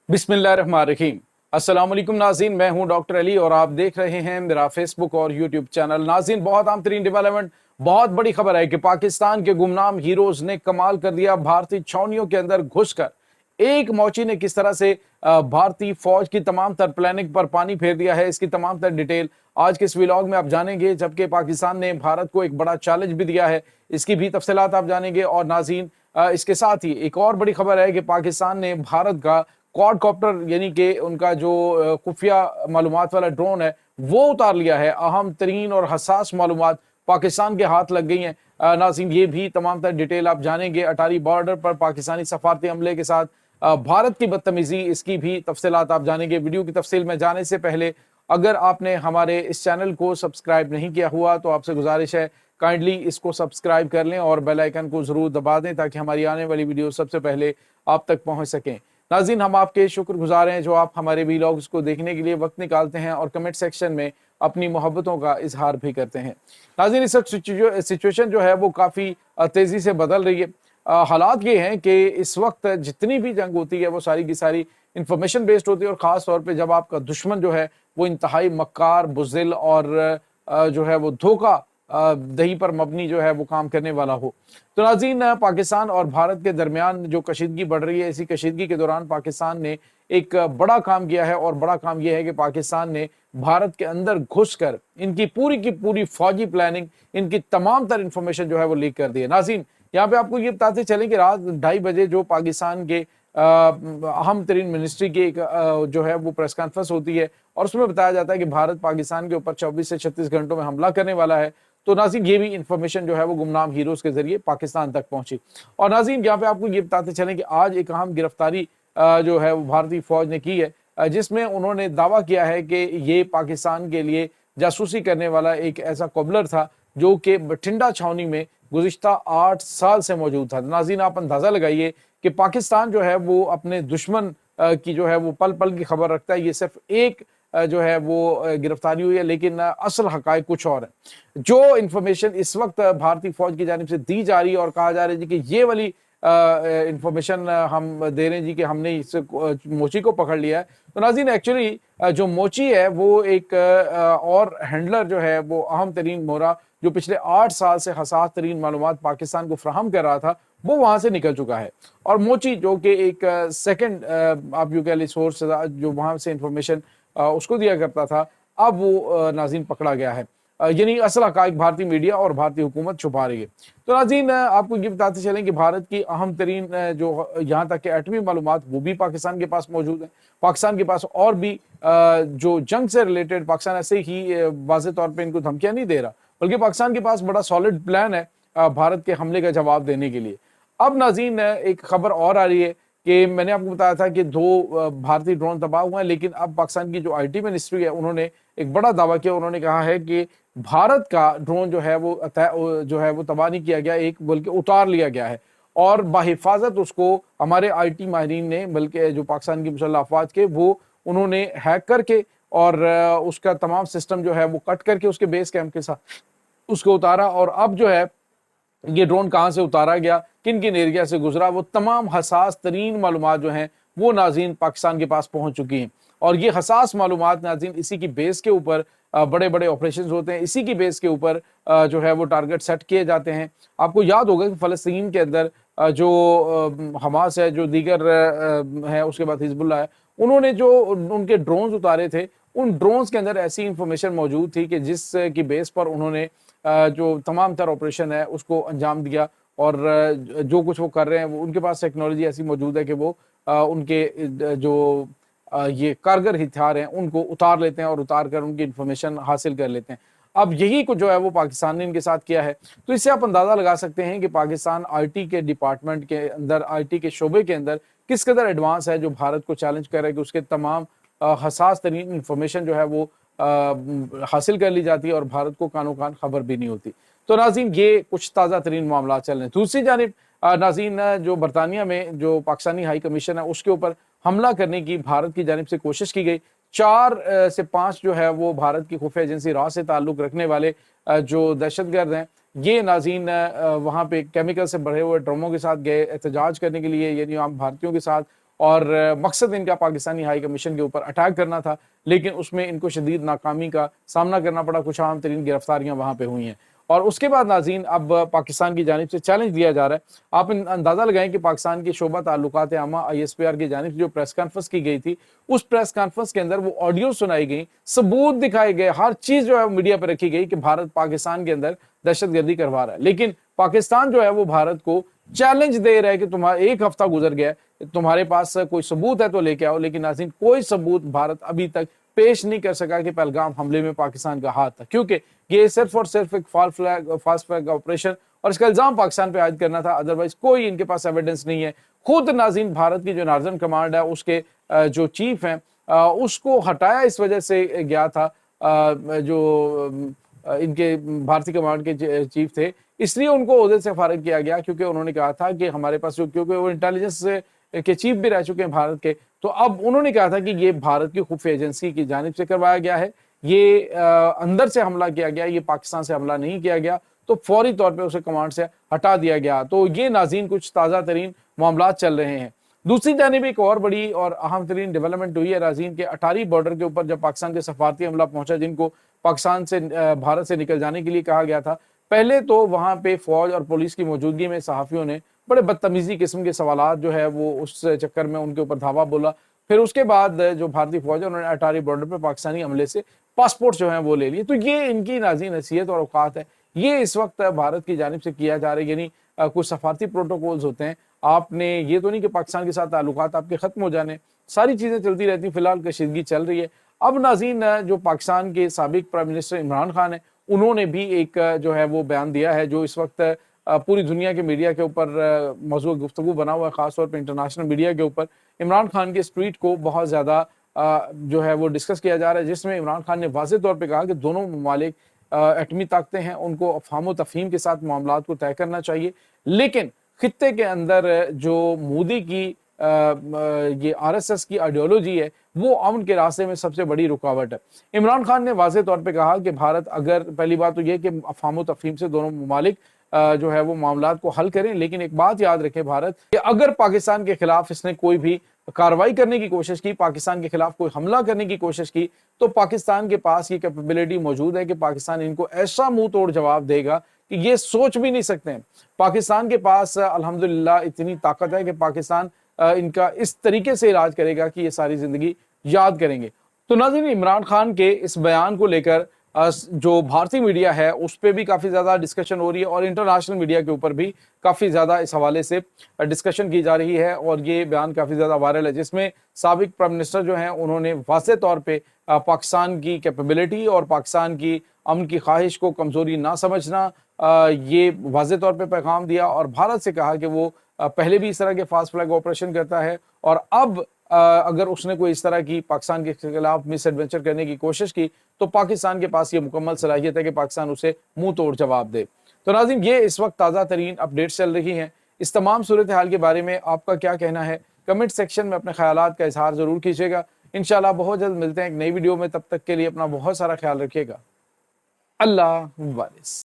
बिस्मिल्लाहिर्रहमानिर्रहीम। अस्सलाम वालेकुम नाज़रीन, मैं हूं डॉक्टर अली और आप देख रहे हैं मेरा फेसबुक और यूट्यूब चैनल। नाज़रीन, बहुत अहम तरीन डेवलपमेंट, बहुत बड़ी खबर है कि पाकिस्तान के गुमनाम हीरोज ने कमाल कर दिया। भारतीय छावनियों के अंदर घुसकर एक मौची ने किस तरह से भारतीय फौज की तमाम तर प्लानिंग पर पानी फेर दिया है, इसकी तमाम तर डिटेल आज के इस व्लॉग में आप जानेंगे। जबकि पाकिस्तान ने भारत को एक बड़ा चैलेंज भी दिया है, इसकी भी तफसीलात आप जानेंगे। और नाज़रीन, इसके साथ ही एक और बड़ी खबर है कि पाकिस्तान ने भारत का क्वाडकॉप्टर यानी कि उनका जो खुफिया मालूमात वाला ड्रोन है वो उतार लिया है। अहम तरीन और हसास मालूमात पाकिस्तान के हाथ लग गई हैं। नाज़रीन, ये भी तमाम तर डिटेल आप जानेंगे। अटारी बॉर्डर पर पाकिस्तानी सफारती अमले के साथ भारत की बदतमीजी, इसकी भी तफसीलात आप जानेंगे। वीडियो की तफसील में जाने से पहले अगर आपने हमारे इस चैनल को सब्सक्राइब नहीं किया हुआ तो आपसे गुजारिश है काइंडली इसको सब्सक्राइब कर लें और बेल आइकन को जरूर दबा दें ताकि हमारी आने वाली वीडियो सबसे पहले आप तक पहुंच सकें। नाज़रीन, हम आपके शुक्रगुजार हैं जो आप हमारे वीलॉग्स को देखने के लिए वक्त निकालते हैं और कमेंट सेक्शन में अपनी मोहब्बतों का इजहार भी करते हैं। नाज़रीन, इस वक्त सिचुएशन जो है वो काफ़ी तेज़ी से बदल रही है। हालात ये हैं कि इस वक्त जितनी भी जंग होती है वो सारी की सारी इंफॉर्मेशन बेस्ड होती है और ख़ास तौर पे जब आपका दुश्मन जो है वो इंतहाई मक्कार, बुज़िल और जो है वो धोखा दही पर मबनी जो है वो काम करने वाला हो। तो नाज़रीन, पाकिस्तान और भारत के दरमियान जो कशीदगी बढ़ रही है, इसी कशीदगी के दौरान पाकिस्तान ने एक बड़ा काम किया है और बड़ा काम यह है कि पाकिस्तान ने भारत के अंदर घुसकर इनकी पूरी फौजी प्लानिंग, इनकी तमाम तर इंफॉर्मेशन जो है वो लीक कर दी है। नाज़रीन, यहाँ पे आपको ये बताते चलें कि रात 2:30 बजे जो पाकिस्तान के अहम तरीन मिनिस्ट्री की एक जो है वो प्रेस कॉन्फ्रेंस होती है और उसमें बताया जाता है कि भारत पाकिस्तान के ऊपर 24 से 36 घंटों में हमला करने वाला है। तो नाज़रीन, ये भी इंफॉर्मेशन जो है वो गुमनाम हीरोज के जरिए पाकिस्तान तक पहुंची। और नाज़रीन, यहाँ पे आपको ये बताते चलें कि आज एक अहम गिरफ्तारी जो है वो भारतीय फौज ने की है, जिसमें उन्होंने दावा किया है कि ये पाकिस्तान के लिए जासूसी करने वाला एक ऐसा कोबलर था जो कि बठिंडा छावनी में गुज़िश्ता 8 साल से मौजूद था। नाज़रीन, आप अंदाज़ा लगाइए कि पाकिस्तान जो है वो अपने दुश्मन की जो है वो पल पल की खबर रखता है। ये सिर्फ एक जो है वो गिरफ्तारी हुई है, लेकिन असल हकायक कुछ और है। जो इंफॉर्मेशन इस वक्त भारतीय फौज की जानिब से दी जा रही है और कहा जा रहा है जी कि ये वाली इंफॉर्मेशन हम दे रहे हैं जी कि हमने इस मोची को पकड़ लिया है। तो नाज़रीन, एक्चुअली जो मोची है वो एक और हैंडलर जो है वो अहम तरीन मोरा जो पिछले 8 साल से हसास तरीन मालूमात पाकिस्तान को फ्राहम कर रहा था वो वहां से निकल चुका है। और मोची जो कि एक सेकंड आप यू कह ली सोर्स जो वहां से इंफॉर्मेशन उसको दिया करता था, अब वो नाज़रीन पकड़ा गया है। यानी असल हकायक भारतीय मीडिया और भारतीय हुकूमत छुपा रही है। तो नाज़रीन, आपको ये बताते चलें कि भारत की अहम तरीन जो यहाँ तक के एटमी मालूमात वो भी पाकिस्तान के पास मौजूद है। पाकिस्तान के पास और भी जो जंग से रिलेटेड पाकिस्तान ऐसे ही वाज़े तौर पर इनको धमकियाँ नहीं दे रहा, बल्कि पाकिस्तान के पास बड़ा सॉलिड प्लान है भारत के हमले का जवाब देने के लिए। अब नाज़रीन, एक खबर और आ रही है कि मैंने आपको बताया था कि 2 भारतीय ड्रोन तबाह हुए हैं, लेकिन अब पाकिस्तान की जो आईटी मिनिस्ट्री है उन्होंने एक बड़ा दावा किया। उन्होंने कहा है कि भारत का ड्रोन जो है वो तबाह नहीं किया गया, एक बल्कि उतार लिया गया है और बाहिफाजत उसको हमारे आईटी माहिरीन ने, बल्कि जो पाकिस्तान की मुसल्लह अफवाज के, वो उन्होंने हैक करके और उसका तमाम सिस्टम जो है वो कट करके उसके बेस कैंप के साथ उसको उतारा। और अब जो है ये ड्रोन कहाँ से उतारा गया, किन किन एरिया से गुजरा, वो तमाम हसास तरीन मालूमात जो हैं वो नाज़रीन पाकिस्तान के पास पहुंच चुकी हैं। और ये हसास मालूमात नाज़रीन इसी की बेस के ऊपर बड़े बड़े ऑपरेशन होते हैं, इसी की बेस के ऊपर जो है वो टारगेट सेट किए जाते हैं। आपको याद होगा कि फ़लस्तीन के अंदर जो हमास है, जो दीगर है, उसके बाद हिजबुल्लाह है, उन्होंने जो उनके ड्रोन्स उतारे थे, उन ड्रोन्स के अंदर ऐसी इंफॉर्मेशन मौजूद थी कि जिस की बेस पर उन्होंने जो तमाम तर ऑपरेशन है उसको अंजाम दिया। और जो कुछ वो कर रहे हैं वो उनके पास टेक्नोलॉजी ऐसी मौजूद है कि वो उनके जो ये कारगर हथियार हैं उनको उतार लेते हैं और उतार कर उनकी इंफॉर्मेशन हासिल कर लेते हैं। अब यही कुछ जो है वो पाकिस्तान ने इनके साथ किया है। तो इससे आप अंदाज़ा लगा सकते हैं कि पाकिस्तान आईटी के डिपार्टमेंट के अंदर, आईटी के शोबे के अंदर किस कदर एडवांस है, जो भारत को चैलेंज कर रहा है कि उसके तमाम हसास तरीन इंफॉर्मेशन जो है वो हासिल कर ली जाती है और भारत को कानो कान खबर भी नहीं होती। तो नाज़रीन, ये कुछ ताज़ा तरीन मामला चल रहे हैं। दूसरी जानिब नाज़रीन, जो बरतानिया में जो पाकिस्तानी हाई कमीशन है उसके ऊपर हमला करने की भारत की जानिब से कोशिश की गई। 4 से 5 जो है वो भारत की खुफिया एजेंसी रॉ से ताल्लुक़ रखने वाले जो दहशतगर्द हैं, ये नाज़रीन वहाँ पे केमिकल से भरे हुए ड्रमों के साथ गए एहतजाज करने के लिए, यानी आम भारतीयों के साथ, اور مقصد ان کا پاکستانی ہائی کمیشن کے اوپر اٹیک کرنا تھا، لیکن اس میں ان کو شدید ناکامی کا سامنا کرنا پڑا، کچھ عام ترین گرفتاریاں وہاں پہ ہوئی ہیں۔ اور اس کے بعد ناظرین اب پاکستان کی جانب سے چیلنج دیا جا رہا ہے۔ آپ اندازہ لگائیں کہ پاکستان کے شعبہ تعلقات عامہ ISPR کی جانب سے جو پریس کانفرنس کی گئی تھی، اس پریس کانفرنس کے اندر وہ آڈیو سنائی گئی، ثبوت دکھائے گئے، ہر چیز جو ہے میڈیا پہ رکھی گئی کہ بھارت پاکستان کے اندر دہشت گردی کروا رہا ہے، لیکن پاکستان جو ہے وہ بھارت کو چیلنج دے رہا ہے کہ تمہارا ایک ہفتہ گزر گیا ہے، تمہارے پاس کوئی ثبوت ہے تو لے کے آؤ، لیکن ناظرین کوئی ثبوت بھارت ابھی تک پیش نہیں کر سکا کہ پہلگام حملے میں پاکستان کا ہاتھ تھا، کیونکہ یہ صرف اور صرف ایک فالس فلیگ آپریشن اور اس کا الزام پاکستان پہ عائد کرنا تھا، ادروائز کوئی ان کے پاس ایویڈنس نہیں ہے۔ خود ناظرین بھارت کی جو نارزرن کمانڈ ہے اس کے جو چیف ہیں اس کو ہٹایا اس وجہ سے گیا تھا، جو ان کے بھارتی کمانڈ کے چیف تھے، اس لیے ان کو عہدے سے فارغ کیا گیا کیونکہ انہوں نے کہا تھا کہ ہمارے پاس کیونکہ وہ انٹیلیجنس کے چیف بھی رہ چکے ہیں بھارت کے، تو اب انہوں نے کہا تھا کہ یہ بھارت کی خفیہ ایجنسی کی جانب سے کروایا گیا ہے، یہ اندر سے حملہ کیا گیا، یہ پاکستان سے حملہ نہیں کیا گیا، تو فوری طور پہ اسے کمانڈ سے ہٹا دیا گیا۔ تو یہ ناظرین کچھ تازہ ترین معاملات چل رہے ہیں۔ دوسری جانب ایک اور بڑی اور اہم ترین ڈیولپمنٹ ہوئی ہے ناظرین کے اٹاری بارڈر کے اوپر جب پاکستان کے سفارتی عملہ پہنچا، جن کو پاکستان سے بھارت سے نکل جانے کے لیے کہا گیا تھا، پہلے تو وہاں پہ فوج اور پولیس کی موجودگی میں صحافیوں نے بڑے بدتمیزی قسم کے سوالات جو ہے وہ اس چکر میں ان کے اوپر دھاوا بولا، پھر اس کے بعد جو بھارتی فوج ہے انہوں نے اٹاری بارڈر پہ پاکستانی عملے سے پاسپورٹ جو ہیں وہ لے لیے۔ تو یہ ان کی ناظرین حیثیت اور اوقات ہے، یہ اس وقت بھارت کی جانب سے کیا جا رہا ہے، یعنی کچھ سفارتی پروٹوکولز ہوتے ہیں، آپ نے یہ تو نہیں کہ پاکستان کے ساتھ تعلقات آپ کے ختم ہو جانے، ساری چیزیں چلتی رہتی ہیں، فی الحال کشیدگی چل رہی ہے۔ اب ناظرین جو پاکستان کے سابق پرائم منسٹر عمران خان ہیں، انہوں نے بھی ایک جو ہے وہ بیان دیا ہے جو اس وقت پوری دنیا کے میڈیا کے اوپر موضوع گفتگو بنا ہوا ہے، خاص طور پہ انٹرنیشنل میڈیا کے اوپر۔ عمران خان کے اس ٹویٹ کو بہت زیادہ جو ہے وہ ڈسکس کیا جا رہا ہے، جس میں عمران خان نے واضح طور پہ کہا کہ دونوں ممالک ایٹمی طاقتیں ہیں، ان کو افہام و تفہیم کے ساتھ معاملات کو طے کرنا چاہیے، لیکن خطے کے اندر جو مودی کی یہ RSS کی آئیڈیالوجی ہے وہ امن کے راستے میں سب سے بڑی رکاوٹ ہے۔ عمران خان نے واضح طور پہ کہا کہ بھارت اگر پہلی بات تو یہ کہ افہام و تفہیم سے دونوں ممالک جو ہے وہ معاملات کو حل کریں، لیکن ایک بات یاد رکھے بھارت کہ اگر پاکستان کے خلاف اس نے کوئی بھی کارروائی کرنے کی کوشش کی، پاکستان کے خلاف کوئی حملہ کرنے کی کوشش کی، تو پاکستان کے پاس یہ کیپیبلٹی موجود ہے کہ پاکستان ان کو ایسا منہ توڑ جواب دے گا کہ یہ سوچ بھی نہیں سکتے ہیں۔ پاکستان کے پاس الحمدللہ اتنی طاقت ہے کہ پاکستان ان کا اس طریقے سے علاج کرے گا کہ یہ ساری زندگی یاد کریں گے۔ تو ناظرین عمران خان کے اس بیان کو لے کر جو بھارتی میڈیا ہے اس پہ بھی کافی زیادہ ڈسکشن ہو رہی ہے، اور انٹرنیشنل میڈیا کے اوپر بھی کافی زیادہ اس حوالے سے ڈسکشن کی جا رہی ہے، اور یہ بیان کافی زیادہ وائرل ہے، جس میں سابق پرائم منسٹر جو ہیں انہوں نے واضح طور پہ پاکستان کی کیپیبلٹی اور پاکستان کی امن کی خواہش کو کمزوری نہ سمجھنا، یہ واضح طور پہ پیغام دیا، اور بھارت سے کہا کہ وہ پہلے بھی اس طرح کے فاسٹ فلیگ آپریشن کرتا ہے، اور اب اگر اس نے کوئی اس طرح کی پاکستان کے خلاف مس ایڈونچر کرنے کی کوشش کی تو پاکستان کے پاس یہ مکمل صلاحیت ہے کہ پاکستان اسے منہ توڑ جواب دے۔ تو ناظرین یہ اس وقت تازہ ترین اپڈیٹس چل رہی ہیں، اس تمام صورتحال کے بارے میں آپ کا کیا کہنا ہے؟ کمنٹ سیکشن میں اپنے خیالات کا اظہار ضرور کیجیے گا۔ انشاءاللہ بہت جلد ملتے ہیں ایک نئی ویڈیو میں، تب تک کے لیے اپنا بہت سارا خیال رکھیے گا۔ اللہ حافظ۔